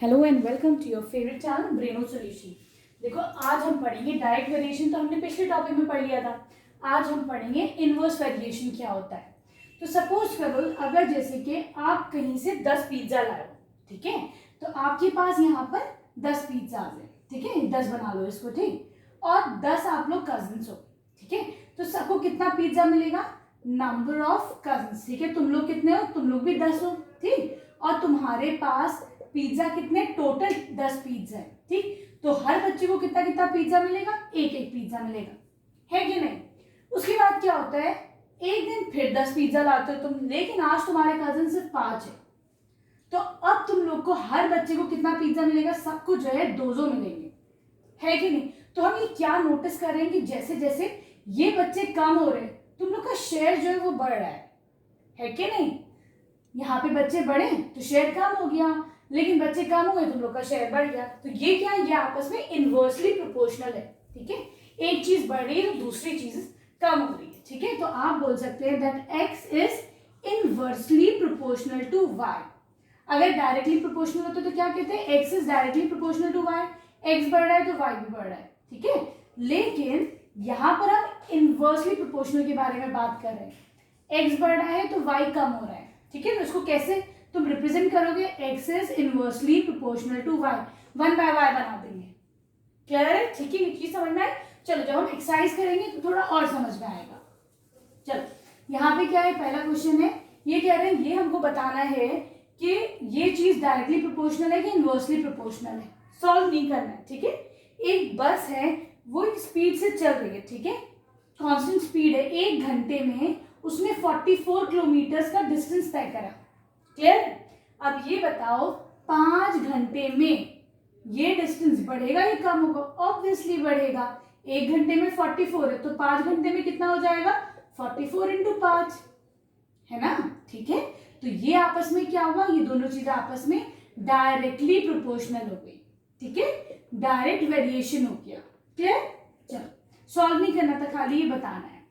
Hello and welcome to your favourite channel Braino Solution. देखो आज हम पढ़ेंगे डायरेक्ट वेरिएशन, तो हमने पिछले टॉपिक में पढ़ लिया था। आज हम पढ़ेंगे इनवर्स वेरिएशन क्या होता है। तो सपोज करो अगर जैसे कि आप कहीं से 10 पिज्जा लाए हो, ठीक है, तो आपके पास यहाँ पर 10 पिज्जा है, ठीक है, 10 बना लो इसको, ठीक, और 10 आप लोग कजिन्स हो, ठीक है, तो सबको कितना पिज्जा मिलेगा, नंबर ऑफ कजिन्स, ठीक है, तुम लोग कितने हो, तुम लोग भी 10 हो, ठीक, और तुम्हारे पास पिज्जा कितने, टोटल 10 पिज्जा है, ठीक, तो हर बच्चे को कितना कितना पिज्जा मिलेगा, एक एक पिज्जा मिलेगा, है कि नहीं। उसके बाद क्या होता है, एक दिन फिर 10 पिज्जा लाते हो तुम, लेकिन आज तुम्हारे कजिन सिर्फ 5 है, तो अब तुम लोग को हर बच्चे को कितना पिज्जा मिलेगा, सबको जो है 2 मिलेंगे, है कि नहीं। तो हम ये क्या नोटिस कर रहे हैं कि जैसे जैसे ये बच्चे कम हो रहे हैं, तुम लोग का शेयर जो है वो बढ़ रहा है कि नहीं। यहाँ पे बच्चे बढ़े तो शेयर कम हो गया, लेकिन बच्चे कम हुए तुम लोग का शेयर बढ़ गया। तो ये क्या है, ये आपस में इनवर्सली प्रोपोर्शनल है, ठीक है, एक चीज बढ़ रही है तो दूसरी चीज कम हो रही है, ठीक है। तो आप बोल सकते हैं that x is inversely proportional to y। अगर डायरेक्टली प्रोपोर्शनल होते तो क्या कहते हैं, x is directly proportional to y, x बढ़ रहा है तो y भी बढ़ रहा है, ठीक है। लेकिन यहाँ पर हम इनवर्सली प्रोपोर्शनल के बारे में बात कर रहे हैं, x बढ़ रहा है तो y कम हो रहा है, ठीक है। तो इसको कैसे तुम रिप्रेजेंट करोगे, x is inversely proportional to y, 1 by y बना देंगे, क्लियर है, ठीक है, ये चीज समझ में आए। चलो जब हम एक्सरसाइज करेंगे तो थोड़ा और समझ में आएगा। चलो यहाँ पे क्या है, पहला क्वेश्चन है, ये कह रहे हैं ये हमको बताना है कि ये चीज डायरेक्टली प्रोपोर्शनल है कि इनवर्सली प्रोपोर्शनल है, सॉल्व नहीं करना है, ठीक है। एक बस है, वो स्पीड से चल रही है, ठीक है, कांस्टेंट स्पीड है, 1 घंटे में उसने 44 किलोमीटर का डिस्टेंस तय करा, क्लियर। अब ये बताओ 5 घंटे में ये डिस्टेंस बढ़ेगा या कम होगा, ऑब्वियसली बढ़ेगा, 1 घंटे में 44 है तो 5 घंटे में कितना हो जाएगा, 44 इंटू 5, है ना, ठीक है। तो ये आपस में क्या हुआ, ये दोनों चीजें आपस में डायरेक्टली प्रोपोर्शनल हो गई, ठीक है, डायरेक्ट वेरिएशन हो गया, क्लियर। चलो सॉल्व नहीं करना था, खाली ये बताना है।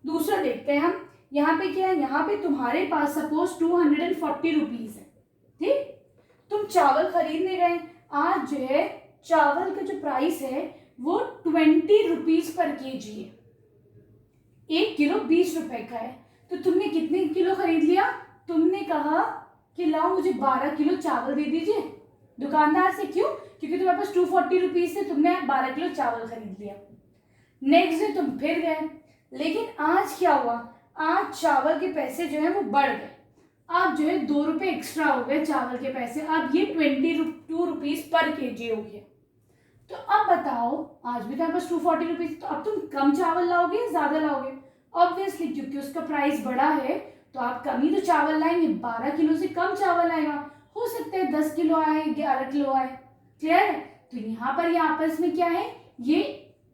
दूसरा देखते हैं हम, यहाँ पे क्या है, यहाँ पे तुम्हारे पास सपोज 240 रुपीज है, ठीक, तुम चावल खरीदने गए, आज जो है चावल का जो प्राइस है वो 20 रुपीज पर केजी है, 1 किलो 20 रुपए का है, तो तुमने कितने किलो खरीद लिया, तुमने कहा कि लाओ मुझे 12 किलो चावल दे दीजिए दुकानदार से, क्यों, क्योंकि तुम्हारे पास 240 रुपीज से तुमने 12 किलो चावल खरीद लिया। नेक्स्ट डे तुम फिर गए, लेकिन आज क्या हुआ, आज चावल के पैसे जो है वो बढ़ गए, अब जो है 2 रुपए एक्स्ट्रा हो गए चावल के पैसे, अब ये 22 रुपीज पर केजी हो गया। तो अब बताओ, आज भी तुम्हारे पास 240 रुपीज, तो अब तुम कम चावल लाओगे या ज्यादा लाओगे, ऑब्वियसली क्योंकि उसका प्राइस बढ़ा है तो आप कम ही तो चावल लाएंगे, 12 किलो से कम चावल आएगा, हो सकता है 10 किलो आए, 11 किलो आए, क्लियर है। तो यहाँ पर ये आपस में क्या है, ये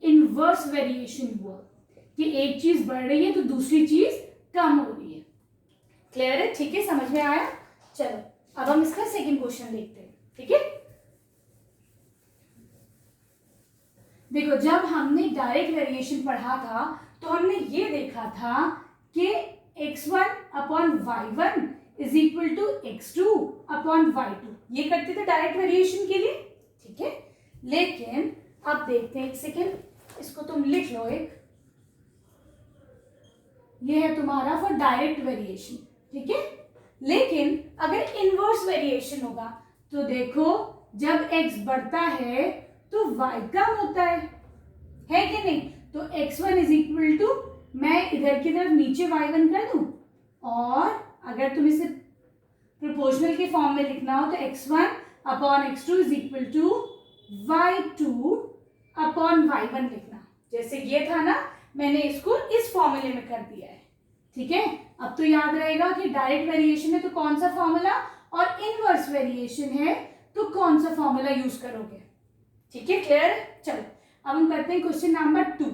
इनवर्स वेरिएशन हुआ कि एक चीज बढ़ रही है तो दूसरी चीज कम हो रही है, क्लियर है, ठीक है, समझ में आया। चलो अब हम इसका सेकंड क्वेश्चन देखते हैं, ठीक है। देखो जब हमने डायरेक्ट वेरिएशन पढ़ा था तो हमने ये देखा था कि x1 upon y1 is equal to x2 upon y2, ये करते थे डायरेक्ट वेरिएशन के लिए, ठीक है। लेकिन अब देखते हैं, एक सेकेंड, इसको तुम लिख लो, एक ये है तुम्हारा फॉर डायरेक्ट वेरिएशन, ठीक है। लेकिन अगर इनवर्स वेरिएशन होगा तो देखो जब x बढ़ता है तो y कम होता है कि नहीं। तो x1 इज इक्वल टू, मैं इधर की तरफ नीचे y1 कर दूं, और अगर तुम इसे प्रोपोर्शनल के फॉर्म में लिखना हो तो x1 upon x2 is equal to y2 upon y1 लिखना, जैसे ये था ना, मैंने इसको इस फॉर्मूले में कर दिया है, ठीक है। अब तो याद रहेगा कि डायरेक्ट वेरिएशन है तो कौन सा फॉर्मूला, और इनवर्स वेरिएशन है तो कौन सा फॉर्मूला यूज करोगे, ठीक है, क्लियर। चलो अब हम करते हैं क्वेश्चन नंबर 2।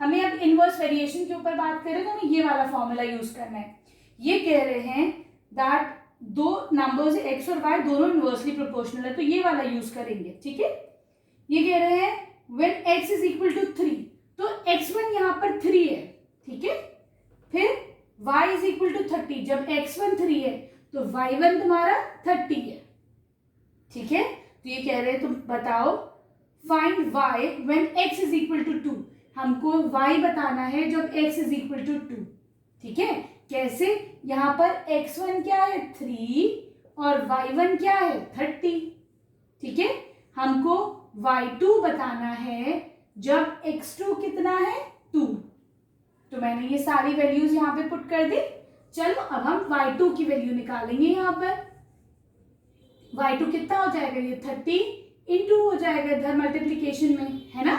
हमें अब इनवर्स वेरिएशन के ऊपर बात करें तो हमें ये वाला फॉर्मूला यूज करना है। ये कह रहे हैं दैट दो नंबर्स x और y दोनों इनवर्सली प्रोपोर्शनल है, तो ये वाला यूज करेंगे, ठीक है। ये कह रहे हैं when x is equal to 3, तो x1 यहाँ पर 3 है, ठीक है, फिर y इज इक्वल टू 30, जब x1 3 है तो y1 तुम्हारा 30 है, ठीक है, तो ये कह रहे हैं तुम बताओ find y when x is equal to 2। हमको y बताना है जब x इज इक्वल टू 2। ठीक है, कैसे? यहाँ पर x1 क्या है 3 और y1 क्या है 30। ठीक है, हमको y2 बताना है जब x2 कितना है 2। तो मैंने ये सारी वैल्यूज यहाँ पे पुट कर दी। चलो अब हम y2 की वैल्यू निकालेंगे। यहाँ पर y2 कितना हो जाएगा, ये 30 इंटू हो जाएगा इधर मल्टीप्लीकेशन में, है ना।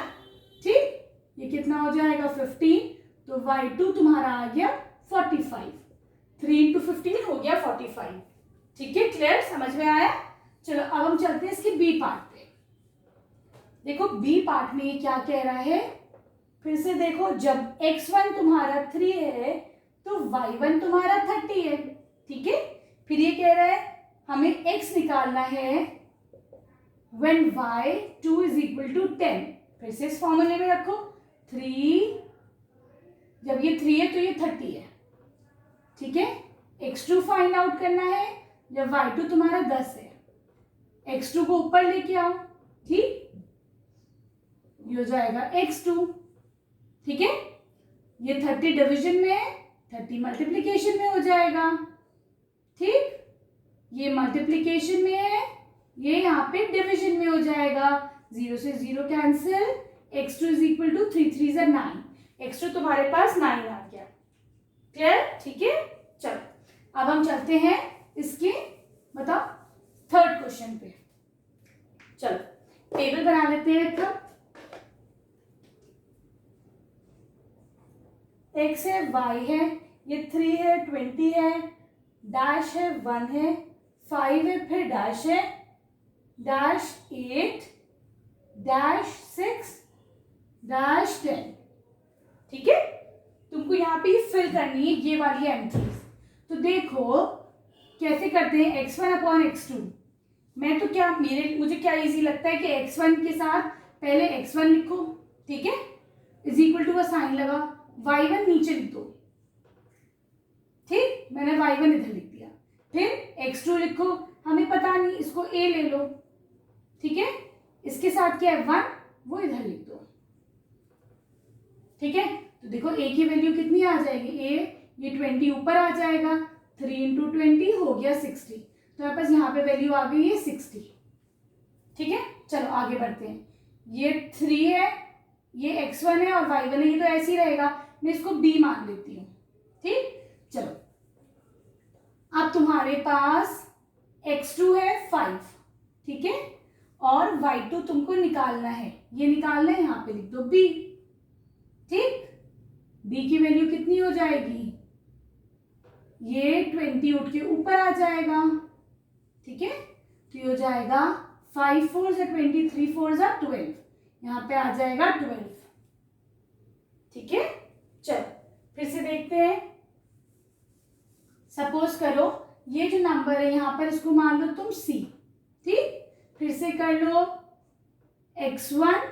ठीक, ये कितना हो जाएगा 15, तो y2 तुम्हारा आ गया 45। 3 इंटू 15 हो गया 45। ठीक है, क्लियर, समझ में आया। चलो अब हम चलते हैं इसके बी पार्ट पे। देखो बी पार्ट में ये क्या कह रहा है, फिर से देखो, जब x1 तुम्हारा 3 है तो y1 तुम्हारा 30 है। ठीक है, फिर ये कह रहा है हमें x निकालना है when y2 is equal to 10। फिर से इस फॉर्मूले में रखो, 3, जब ये 3 है तो ये 30 है। ठीक है, x2 फाइंड आउट करना है जब y2 तुम्हारा 10 है। x2 को ऊपर लेके आओ। ठीक, ये हो जाएगा x2। ठीक है, ये 30 डिवीजन में है, 30 मल्टीप्लीकेशन में हो जाएगा। ठीक, ये मल्टीप्लीकेशन में है, ये यहाँ पे डिवीजन में हो जाएगा। 0 से 0 cancel, x2 is equal to 3 3 = 9। x2 तुम्हारे पास 9 आ गया। क्लियर? ठीक है, चलो अब हम चलते हैं इसके बताओ थर्ड क्वेश्चन पे। चलो टेबल बना लेते हैं। तब x है, y है, ये 3 है, 20 है, डैश है, 1 है, 5 है, फिर डैश है, डैश 8, डैश 6, डैश 10। ठीक है, तुमको यहाँ पे फिल करनी है ये वाली एंट्रीज। तो देखो कैसे करते हैं, x1 अपॉन x2। मैं तो क्या, मुझे क्या इजी लगता है कि x1 के साथ पहले x1 लिखो। ठीक है, इज इक्वल टू का साइन लगा, y1 नीचे लिख दो। ठीक, मैंने y1 इधर लिख दिया। फिर x2 लिखो, हमें पता नहीं, इसको a ले लो। ठीक है, इसके साथ क्या है 1, वो इधर लिख दो। ठीक है, तो देखो a की वैल्यू कितनी आ जाएगी, a ये 20 ऊपर आ जाएगा, 3 इंटू 20 हो गया 60। तो मेरे पास यहाँ पे वैल्यू आ गई है 60। ठीक है, चलो आगे बढ़ते हैं। ये 3 है, ये x1 है और y1 है, ये तो ऐसे ही रहेगा, मैं इसको b मान लेती हूँ। ठीक, चलो अब तुम्हारे पास x2 है 5। ठीक है, और y2 तुमको निकालना है, ये निकालना है, यहाँ पे लिख दो b। ठीक, b की वैल्यू कितनी हो जाएगी, ये 20 उठ के ऊपर आ जाएगा। ठीक है, तो ये हो जाएगा 5 4 = 20, 3 4 = 12, यहाँ पे आ जाएगा 12। ठीक है, चलो फिर से देखते हैं। सपोज करो ये जो नंबर है यहाँ पर, इसको मान लो तुम c। ठीक, फिर से कर लो x1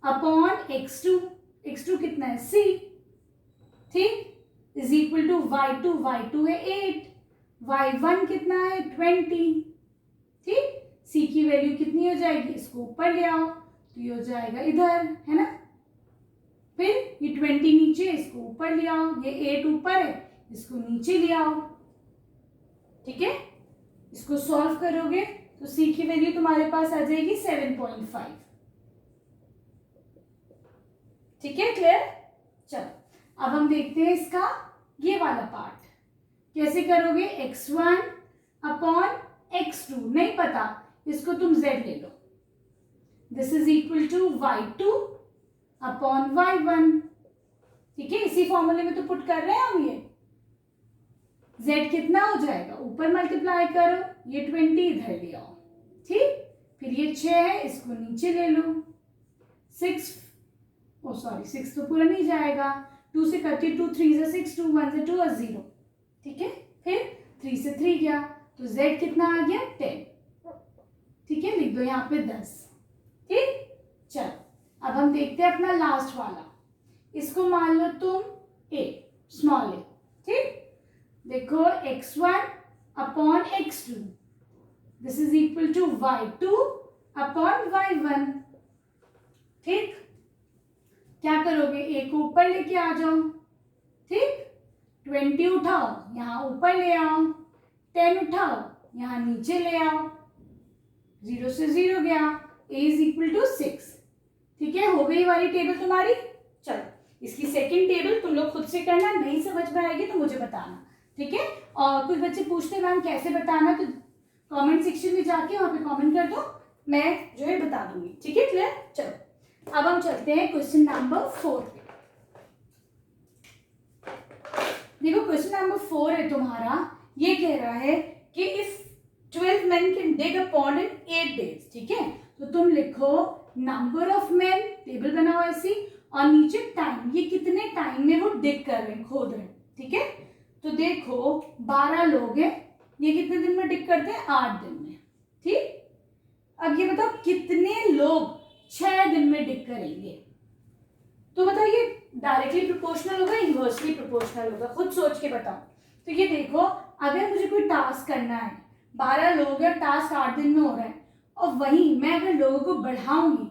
अपॉन x2। x2 कितना है c। ठीक, is equal to y2, y2 है 8, y1 कितना है 20। ठीक, c की वैल्यू कितनी हो जाएगी, इसको ऊपर ले आओ, तो ये हो जाएगा इधर, है ना। फिर ये 20 नीचे, इसको ऊपर ले आओ, ये 8 ऊपर है, इसको नीचे ले आओ। ठीक है, इसको सॉल्व करोगे तो c की वैल्यू तुम्हारे पास आ जाएगी 7.5। ठीक है, क्लियर। चलो अब हम देखते हैं इसका ये वाला पार्ट कैसे करोगे। x1 अपॉन x2 नहीं पता, इसको तुम z ले लो। This is equal to y2 upon y1। ठीक है, इसी फॉर्मूले में तो पुट कर रहे हैं हम। ये z कितना हो जाएगा, ऊपर मल्टीप्लाई करो, ये 20 इधर ले आओ। ठीक, फिर ये 6 है, इसको नीचे ले लो। 6 6 तो पूरा नहीं जाएगा, 2 से करती 2 3 से 6, 2 1 से 2 और 0। ठीक है, फिर 3 से 3 गया, तो z कितना आ गया 10। ठीक है, लिख दो यहाँ पे 10। ठीक, चलो अब हम देखते हैं अपना लास्ट वाला। इसको मान लो तुम a, स्मॉल a। ठीक, देखो x1 upon x2। This is equal to y2 upon y1। ठीक, क्या करोगे, एक को ऊपर लेके आ जाओ। ठीक, 20 उठाओ, यहाँ ऊपर ले आओ, 10 उठाओ, यहाँ नीचे ले आओ, 0 से 0 गया, a इज इक्वल टू 6। ठीक है, हो गई वाली टेबल तुम्हारी। चलो, इसकी सेकंड टेबल तुम लोग खुद से करना, नहीं समझ में आएगी तो मुझे बताना। ठीक है, और कुछ बच्चे पूछते मैम कैसे बताना, तो कमेंट सेक्शन में जाके वहां पे कमेंट कर दो, मैं जो है बता दूंगी। ठीक है, क्लियर। चलो अब हम चलते हैं क्वेश्चन नंबर 4 पे। देखो क्वेश्चन नंबर 4 है तुम्हारा, ये कह रहा है कि if 12 men can dig a pond in 8 days। ठीक है, तो तुम लिखो नंबर ऑफ मैन, टेबल बनाओ ऐसी, और नीचे टाइम, ये कितने टाइम में वो डिग कर रहे हैं, खोद रहे हैं। ठीक है, तो देखो 12 लोग हैं, ये कितने दिन में डिग करते हैं, 8 दिन में। ठीक, अब ये बताओ कितने लोग 6 दिन में डिग करेंगे, तो बताओ ये डायरेक्टली प्रोपोर्शनल होगा, इनवर्सली प्रोपोर्शनल होगा, खुद सोच के बताओ। तो ये देखो, अगर मुझे कोई टास्क करना है, 12 लोग हैं, टास्क 8 दिन में हो रहा है, और वहीं मैं अगर लोगों को बढ़ाऊंगी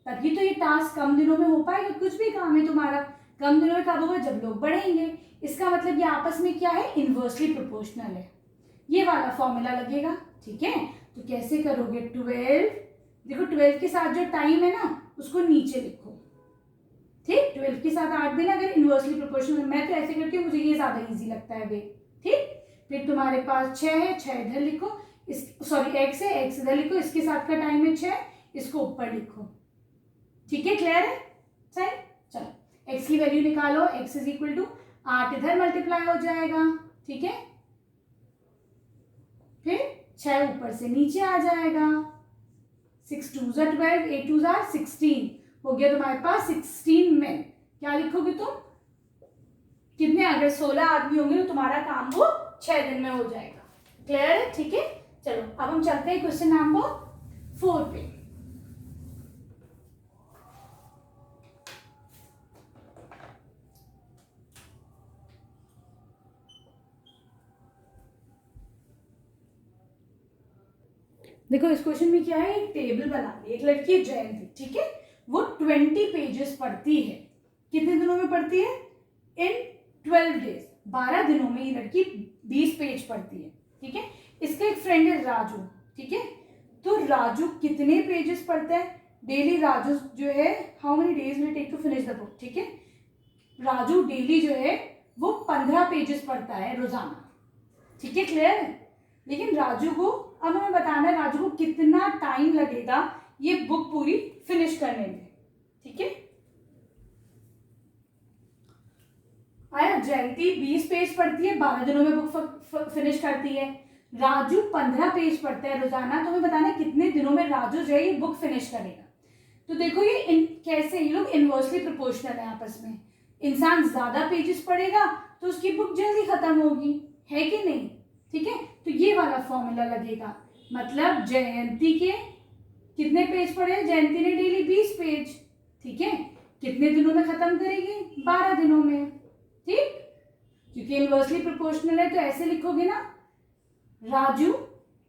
तभी तो ये टास्क कम दिनों में हो पाएगा। कुछ भी काम है तुम्हारा, कम दिनों में कब होगा, जब लोग बढ़ेंगे। इसका मतलब ये आपस में क्या है, इनवर्सली प्रोपोर्शनल है। ये वाला फॉर्मूला लगेगा। ठीक है, तो कैसे करोगे, 12, देखो 12 के साथ जो टाइम है ना उसको नीचे लिखो। ठीक, 12 के साथ 8 दिन, अगर इनवर्सली प्रोपोर्शनल, मैं तो ऐसे करती हूँ, मुझे ये ज्यादा इजी लगता है वे। ठीक, फिर तुम्हारे पास 6 है, 6 इधर लिखो, इस सॉरी x है, x इधर लिखो, इसके साथ का टाइम है 6, इसको ऊपर लिखो। ठीक है, क्लियर है, सही। चलो x की वैल्यू निकालो, x इज इक्वल टू 8 इधर मल्टीप्लाई हो जाएगा। ठीक है, फिर 6 ऊपर से नीचे आ जाएगा, 6 2 12, 8 2 16, हो गया तुम्हारे पास 16 में। क्या लिखोगे तुम, कितने, अगर 16 आदमी होंगे तो तुम्हारा काम वो 6 दिन में हो जाएगा। क्लियर है, ठीक है। चलो अब हम चलते हैं क्वेश्चन नंबर 4 पे। देखो इस क्वेश्चन में क्या है, एक टेबल बना ली, एक लड़की है जयंती। ठीक है, वो 20 पेजेस पढ़ती है, कितने दिनों में पढ़ती है, इन 12 डेज, 12 दिनों में ये लड़की 20 पेज पढ़ती है। ठीक है, इसका एक फ्रेंड है राजू। ठीक है, तो राजू कितने पेजेस पढ़ता है डेली, राजू जो है how many days will take to finish the book. ठीक है, राजू डेली जो है वो 15 पेजेस पढ़ता है रोजाना। ठीक है, क्लियर है। लेकिन राजू को अब हमें बताना है राजू को कितना टाइम लगेगा ये बुक पूरी फिनिश करने में। ठीक है, आया, जयंती 20 पेज पढ़ती है, 12 दिनों में बुक फिनिश करती है, राजू 15 पेज पढ़ता है रोजाना, तो हमें बताना है कितने दिनों में राजू जो है ये बुक फिनिश करेगा। तो देखो ये कैसे, ये लोग इनवर्सली प्रोपोर्शनल है आपस में। इंसान ज्यादा पेजेस पढ़ेगा तो उसकी बुक जल्दी खत्म होगी, है कि नहीं। ठीक है, तो ये वाला फॉर्मूला लगेगा, मतलब जयंती के कितने पेज पढ़े, जयंती ने डेली 20 पेज। ठीक है, कितने दिनों में खत्म करेगी, 12 दिनों में। ठीक, क्योंकि इनवर्सली प्रोपोर्शनल है तो ऐसे लिखोगे ना, राजू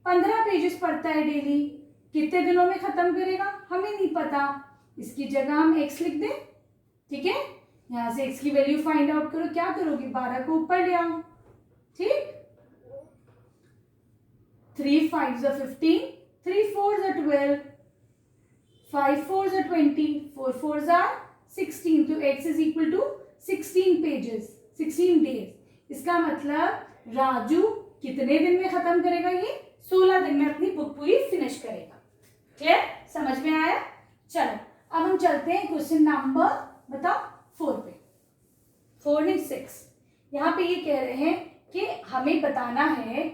15 पेजेस पढ़ता है डेली, कितने दिनों में खत्म करेगा हमें नहीं पता, इसकी जगह हम x लिख दें। ठीक है, यहां से x की वैल्यू फाइंड आउट करो, क्या करोगे, 12 को ऊपर ले आओ। ठीक, 3 5 15, 3 4 12, 5 4 20, 4 4 16, तो x is equal to 16 pages, 16 days. इसका मतलब राजू कितने दिन में खत्म करेगा, ये 16 दिन में अपनी बुक पूरी फिनिश करेगा। क्लियर, समझ में आया। चलो अब हम चलते हैं क्वेश्चन नंबर बताओ 4 पे, 4 नहीं 6। यहाँ पे ये कह रहे हैं कि हमें बताना है,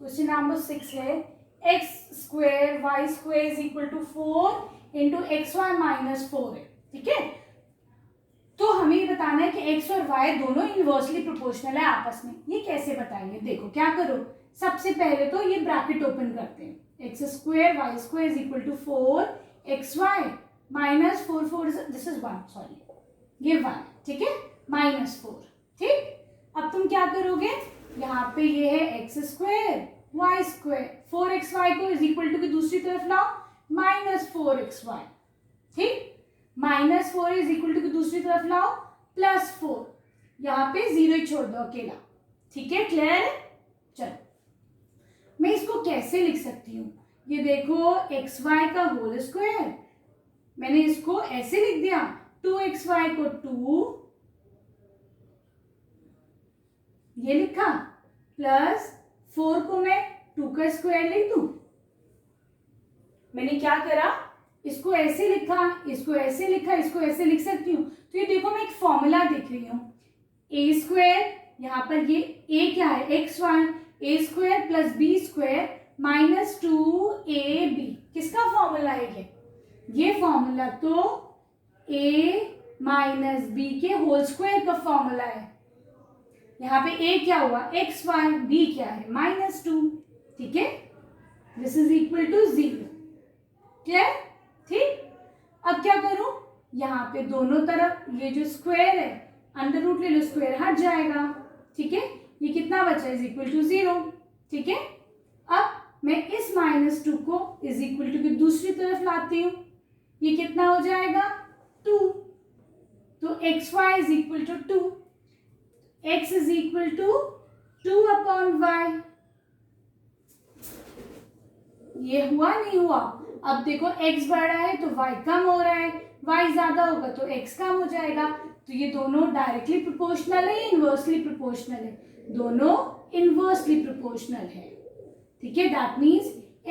क्वेश्चन नंबर 6 है, x square y square is equal to 4 into x y minus 4 है। ठीक है, तो हमें ये बताना है कि x और y दोनों इनवर्सली प्रोपोर्शनल है आपस में। ये कैसे बताएंगे, देखो क्या करो, सबसे पहले तो ये ब्रैकेट ओपन करते हैं, x square y square is equal to 4 x y minus 4 4 this is 1, sorry ये 1। ठीक है, माइनस 4। ठीक, अब तुम क्या करोगे, यहाँ पे ये है x square y square, 4xy को इज इक्वल टू की दूसरी तरफ लाओ -4xy, ठीक, -4 इज इक्वल टू की दूसरी तरफ लाओ +4, यहाँ पे 0 ही छोड़ दो अकेला, ठीक है, क्लियर है। चलो मैं इसको कैसे लिख सकती हूँ, ये देखो xy का होल स्क्वायर, मैंने इसको ऐसे लिख दिया 2xy को 2 ये लिखा +4 को मैं 2 का स्क्वायर लिख दूं। मैंने क्या करा, इसको ऐसे लिखा, इसको ऐसे लिखा, इसको ऐसे लिख सकती हूँ। तो ये देखो मैं एक फॉर्मूला देख रही हूँ, ए स्क्वायर, यहाँ पर ये ए क्या है xy, a square plus b square -2ab, किसका फॉर्मूला है ये फॉर्मूला तो a माइनस बी के होल स्क्वायर का फॉर्मूला है। यहाँ पे a क्या हुआ xy, b क्या है -2, ठीक है, this is equal to 0, clear, ठीक। अब क्या करूं, यहाँ पे दोनों तरफ ये जो स्क्वायर है अंडर रूट ले लो, स्क्वायर हट जाएगा, ठीक है, ये कितना बचा इज इक्वल टू 0, ठीक है। अब मैं इस -2 को इज इक्वल टू की दूसरी तरफ लाती हूँ, ये कितना हो जाएगा 2, तो xy is equal to 2, x is equal to 2/y, ये हुआ नहीं हुआ। अब देखो x बढ़ रहा है तो y कम हो रहा है, y ज्यादा होगा तो x कम हो जाएगा, तो ये दोनों डायरेक्टली प्रोपोर्शनल है, इनवर्सली प्रोपोर्शनल है, दोनों इनवर्सली प्रोपोर्शनल है, ठीक है, that means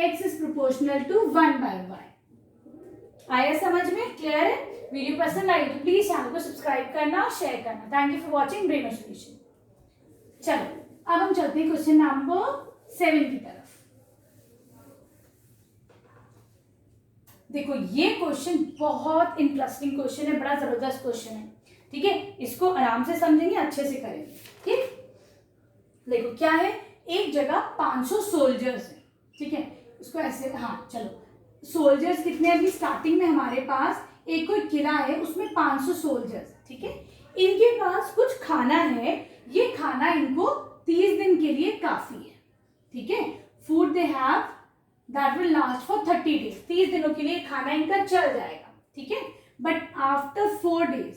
x is proportional to 1/y। आया समझ में, क्लियर है। वीडियो पसंद आई तो प्लीज चैनल को सब्सक्राइब करना और शेयर करना। Thank you for watching brain solution. चलो अब हम चलते हैं क्वेश्चन नंबर 7 की तरफ। देखो ये क्वेश्चन बहुत इंटरेस्टिंग क्वेश्चन है, बड़ा जबरदस्त क्वेश्चन है, ठीक है, इसको आराम से समझेंगे, अच्छे से करेंगे, ठीक। देखो क्या है, एक जगह 500 सोल्जर्स है, ठीक है, इसको ऐसे, हाँ चलो, सोल्जर्स कितने अभी स्टार्टिंग में हमारे पास एक कोई किला है उसमें 500 सोल्जर्स, ठीक है, इनके पास कुछ खाना है, ये खाना इनको 30 दिन के लिए काफी है, ठीक है, food they have that will last for 30 days, 30 दिनों के लिए खाना इनका चल जाएगा, ठीक है, but after 4 days,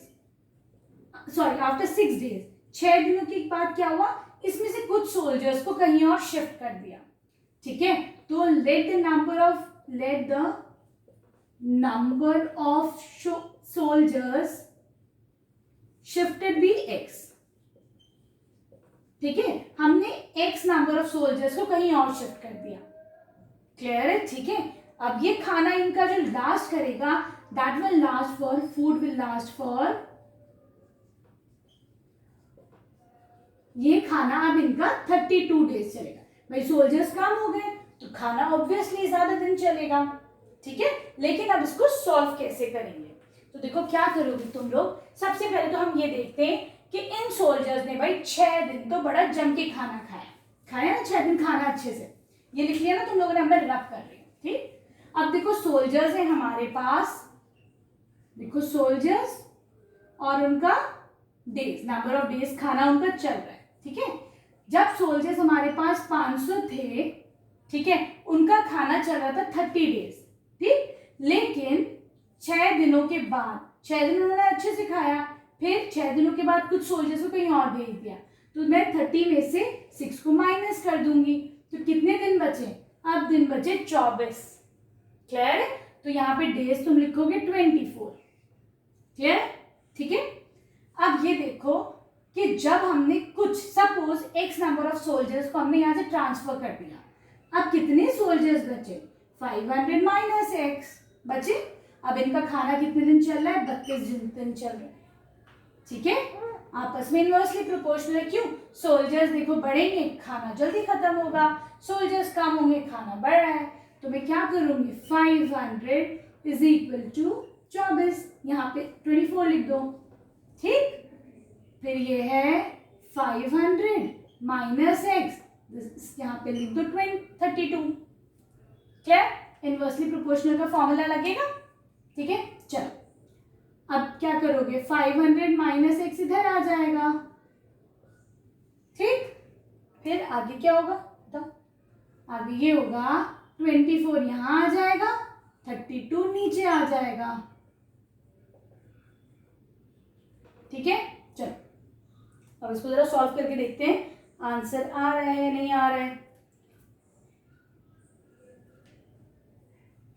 sorry after 6 days, 6 दिनों के बाद क्या हुआ, इसमें से कुछ सोल्जर्स को कहीं और शिफ्ट कर दिया, ठीक है, तो let the number of soldiers shifted be x, ठीक है, हमने x नंबर ऑफ सोल्जर्स को कहीं और शिफ्ट कर दिया, क्लियर है, ठीक है। अब ये खाना इनका जो लास्ट करेगा that will last for, food will last for, ये खाना अब इनका 32 डेज चलेगा, भाई सोल्जर्स कम हो गए तो खाना ऑब्वियसली ज्यादा दिन चलेगा, ठीक है, लेकिन अब इसको सॉल्व कैसे करेंगे, तो देखो क्या करोगे तुम लोग, सबसे पहले तो हम ये देखते हैं कि इन सोल्जर्स ने भाई 6 दिन तो बड़ा जम के खाना खाया ना, 6 दिन खाना अच्छे से, ये लिख लिया ना तुम लोगों ने, मैं रब कर रही हूँ, ठीक। अब देखो सोल्जर्स है हमारे पास, देखो सोल्जर्स और उनका डेज, नंबर ऑफ डेज खाना उनका चल रहा है, ठीक है, जब सोल्जर्स हमारे पास 500 थे, ठीक है, उनका खाना चल रहा था 30 डेज, ठीक, लेकिन 6 दिनों के बाद, 6 दिन उन्होंने अच्छे से खाया, फिर 6 दिनों के बाद कुछ सोल्जर्स को कहीं और भेज दिया, तो मैं 30 में से 6 को माइनस कर दूंगी, तो कितने दिन बचे, अब दिन बचे 24, क्लियर है, तो यहाँ पे डेज तुम लिखोगे 24, क्लियर, ठीक है। अब ये देखो कि जब हमने कुछ, suppose x number of soldiers को हमने यहाँ से ट्रांसफर कर दिया, अब कितने सोल्जर्स बचे, 500 माइनस x बचे, अब इनका खाना कितने दिन चल रहा है, 32 दिन चल रहा है, ठीक है, आपस में इनवर्सली प्रोपोर्शनल है, क्यों, सोल्जर्स देखो बढ़ेंगे खाना जल्दी खत्म होगा, सोल्जर्स कम होंगे खाना बढ़ रहा है, तो मैं क्या करूंगी 500 इज इक्वल टू 24, यहाँ पे 24 लिख दो, ठीक, फिर ये है 500 माइनस x, यहाँ पे लिख दो 32, क्लियर, इनवर्सली प्रोपोर्शनल का फॉर्मूला लगेगा, ठीक है। चलो अब क्या करोगे, 500 माइनस x इधर आ जाएगा, ठीक, फिर आगे क्या होगा बताओ, अब ये होगा 24 यहाँ आ जाएगा, 32 नीचे आ जाएगा। ठीक है, चलो अब इसको जरा सॉल्व करके देखते हैं आंसर आ रहा है नहीं आ रहा है।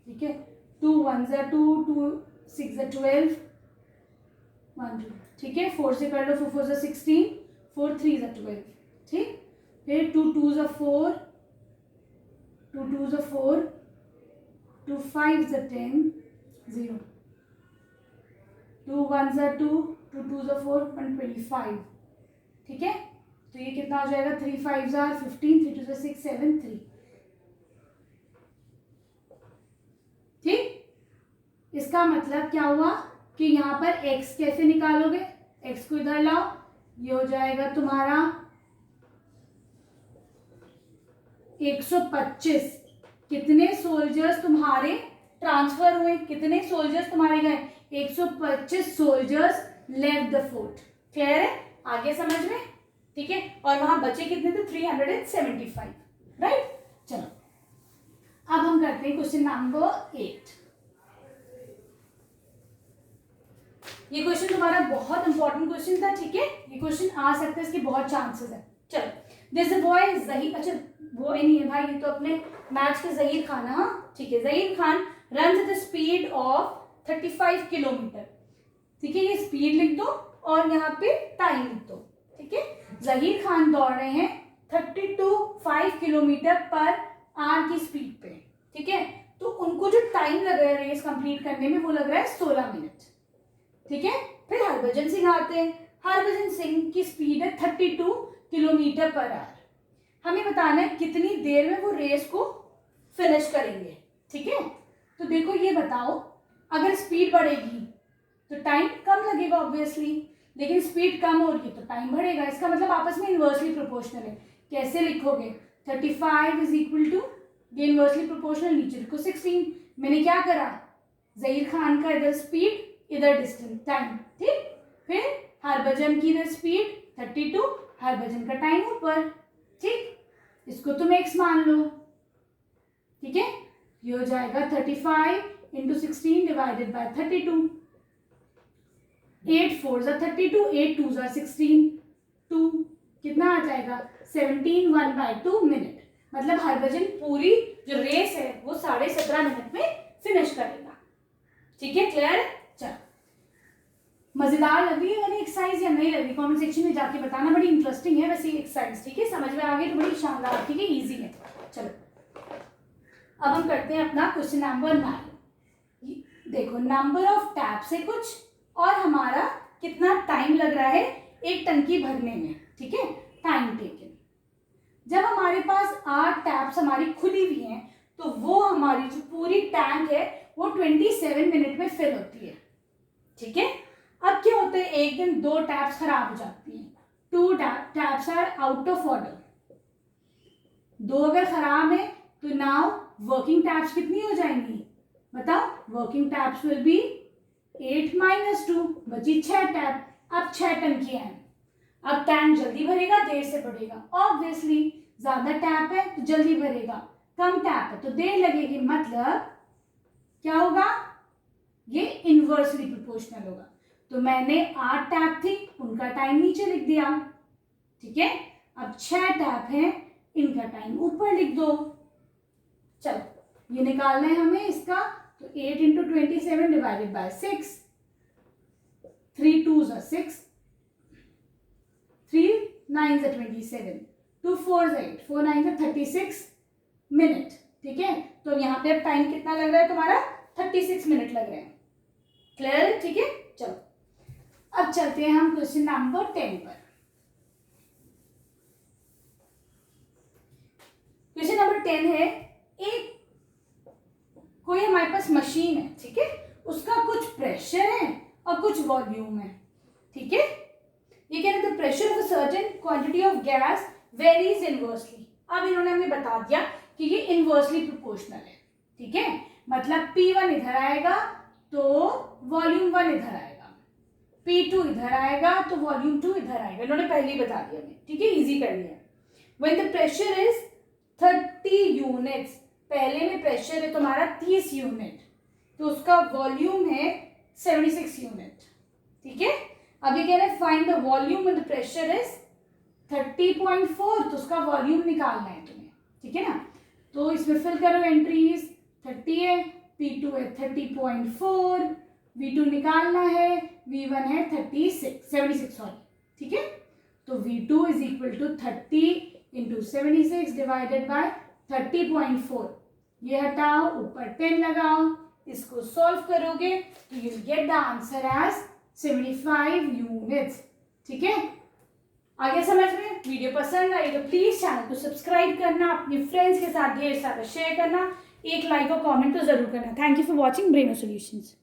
ठीक है, 2 1 ज़ा 2, 2 6 ज़ा 12, 1 2। ठीक है, 4 से कर लो, 4 4 ज़ा 16, 4 3 ज़ा 12। ठीक, फिर 2 2 ज़ा 4, 2 2 ज़ा 4, 2 5 ज़ा 10, 0, 2 1 ज़ा 2, 2 2 ज़ा 4, 125। ठीक है, तो ये कितना हो जाएगा, 3 5 ज़ा 15, 3 2 ज़ा 6 7 3। ठीक, इसका मतलब क्या हुआ कि यहाँ पर x कैसे निकालोगे, x को इधर लाओ, ये हो जाएगा तुम्हारा 125। कितने सोल्जर्स तुम्हारे ट्रांसफर हुए, कितने सोल्जर्स तुम्हारे गए, 125 soldiers left the fort. Clear है, आगे समझ में। ठीक है, और वहां बचे कितने थे, 375। राइट, चलो अब हम करते हैं क्वेश्चन नंबर 8। ये क्वेश्चन तुम्हारा बहुत इंपॉर्टेंट क्वेश्चन था। ठीक है, ये क्वेश्चन आ सकता है, इसके बहुत चांसेस है। चलो, दिस बॉय जहीर, अच्छा बॉय नहीं है भाई, ये तो अपने मैच के जहीर खान है। हाँ ठीक है, Zaheer Khan run the speed of 35 kilometre. ठीक है, ये स्पीड लिख दो और यहाँ पे टाइम लिख दो। ठीक है, जहीर खान दौड़ रहे हैं 5 किलोमीटर पर आवर की स्पीड पे। ठीक है, तो उनको जो टाइम लग रहा है रेस कंप्लीट करने में वो लग रहा है 16 मिनट। ठीक है, फिर हरभजन सिंह आते हैं। हरभजन सिंह की स्पीड है 32 किलोमीटर पर आवर। हमें बताना है कितनी देर में वो रेस को फिनिश करेंगे। ठीक है, तो देखो ये बताओ, अगर स्पीड बढ़ेगी तो टाइम कम लगेगा ऑब्वियसली, लेकिन स्पीड कम होगी तो टाइम बढ़ेगा। इसका मतलब आपस में इन्वर्सली प्रोपोर्शनल है। कैसे लिखोगे, 35 इज इक्वल टू, ये इन्वर्सली प्रोपोर्शनल, नीचे लिखो 16। मैंने क्या करा, जहीर खान का इधर स्पीड, इधर डिस्टेंस टाइम। ठीक, फिर हरभजन की इधर स्पीड 32, हरभजन का टाइम ऊपर। ठीक, इसको तुम x मान लो। ठीक है, ये हो जाएगा 35 इंटू 16 डिवाइडेड बाय 32। 8 4 ज़ा 32, 8 2 ज़ा 16, 2 कितना आ जाएगा 17 1/2 मिनट। मतलब हरभजन पूरी जो रेस है वो 17.5 मिनट में फिनिश करेगा। ठीक है, क्लियर। चलो, मजेदार लग रही है वाली एक्सरसाइज या नहीं लग रही, कमेंट सेक्शन में जाके बताना। बड़ी इंटरेस्टिंग है वैसे एक्सरसाइज। ठीक है, समझ में आ गई तो बड़ी शानदार। ठीक है, इजी है। चलो अब हम करते हैं अपना क्वेश्चन नंबर 9। देखो, नंबर ऑफ टैप्स है कुछ और हमारा कितना टाइम लग रहा है एक टंकी भरने में। ठीक है, टाइम टेकन। जब हमारे पास 8 टैप्स हमारी खुली हुई हैं तो वो हमारी जो पूरी टैंक है वो 27 मिनट में फिल होती है। ठीक है, अब क्या होता है, एक दिन 2 टैप्स खराब हो जाती हैं। 2 taps are out of order. 2 अगर खराब है तो नाउ वर्किंग टैप्स कितनी हो जाएंगी, बताओ। वर्किंग टैप्स विल बी 8 - 2, बची 6 टैप। अब 6 टंकियां हैं। अब टैंक जल्दी भरेगा देर से भरेगा, ऑब्वियसली। ज्यादा टैप है तो जल्दी भरेगा, कम टैप है तो देर लगेगी। मतलब क्या होगा, ये इनवर्सली प्रोपोर्शनल होगा। तो मैंने 8 टैप थी, उनका टाइम नीचे लिख दिया। ठीक है, अब 6 टैप हैं, इनका टाइम ऊपर लिख दो। चलो ये निकालना है हमें इसका, तो 8 इंटू 27 डिवाइडेड बाय 6, 3 2 ज़ा 6, 3 9 ज़ा 27, 2 4 ज़ा 8, 4 9 ज़ा 36 मिनट। ठीक है, तो यहाँ पे अब टाइम कितना लग रहा है तुम्हारा, 36 मिनट लग रहे हैं। क्लियर है। ठीक है, चलो अब चलते हैं हम क्वेश्चन नंबर 10 पर। क्वेश्चन नंबर 10 है, एक कोई हमारे पास मशीन है। ठीक है, उसका कुछ प्रेशर है और कुछ वॉल्यूम है। ठीक है, ये कह रहे थे pressure of a certain quantity of gas varies inversely. अब इन्होंने हमें बता दिया कि ये इनवर्सली प्रोपोर्शनल है। ठीक है, मतलब P1 इधर आएगा तो वॉल्यूम 1 इधर आएगा, P2 इधर आएगा तो वॉल्यूम 2 इधर आएगा। इन्होंने पहले ही बता दिया हमें। ठीक है, इजी कर लिया। When the pressure is 30 units, पहले में प्रेशर है तुम्हारा 30 यूनिट, तो उसका वॉल्यूम है 76 यूनिट, ठीक है। अभी कह रहे हैं find the volume when the pressure is 30.4, तो उसका वॉल्यूम निकालना है तुम्हें, ठीक है ना। तो इसमें फिल करो एंट्रीज, 30 है, P2 है 30.4, V2 निकालना है, V1 है 76 सॉरी, ठीक है। तो V2 is equal to 30 into 76 divided by 30.4, ये हटाओ, ऊपर 10 लगाओ, इसको सॉल्व करोगे तो you will get the answer as 75 units, ठीक है। आगे समझ में, वीडियो पसंद आई तो प्लीज चैनल को सब्सक्राइब करना, अपने फ्रेंड्स के साथ ढेर सारा शेयर करना, एक लाइक और कमेंट तो जरूर करना। Thank you for watching Braino solutions.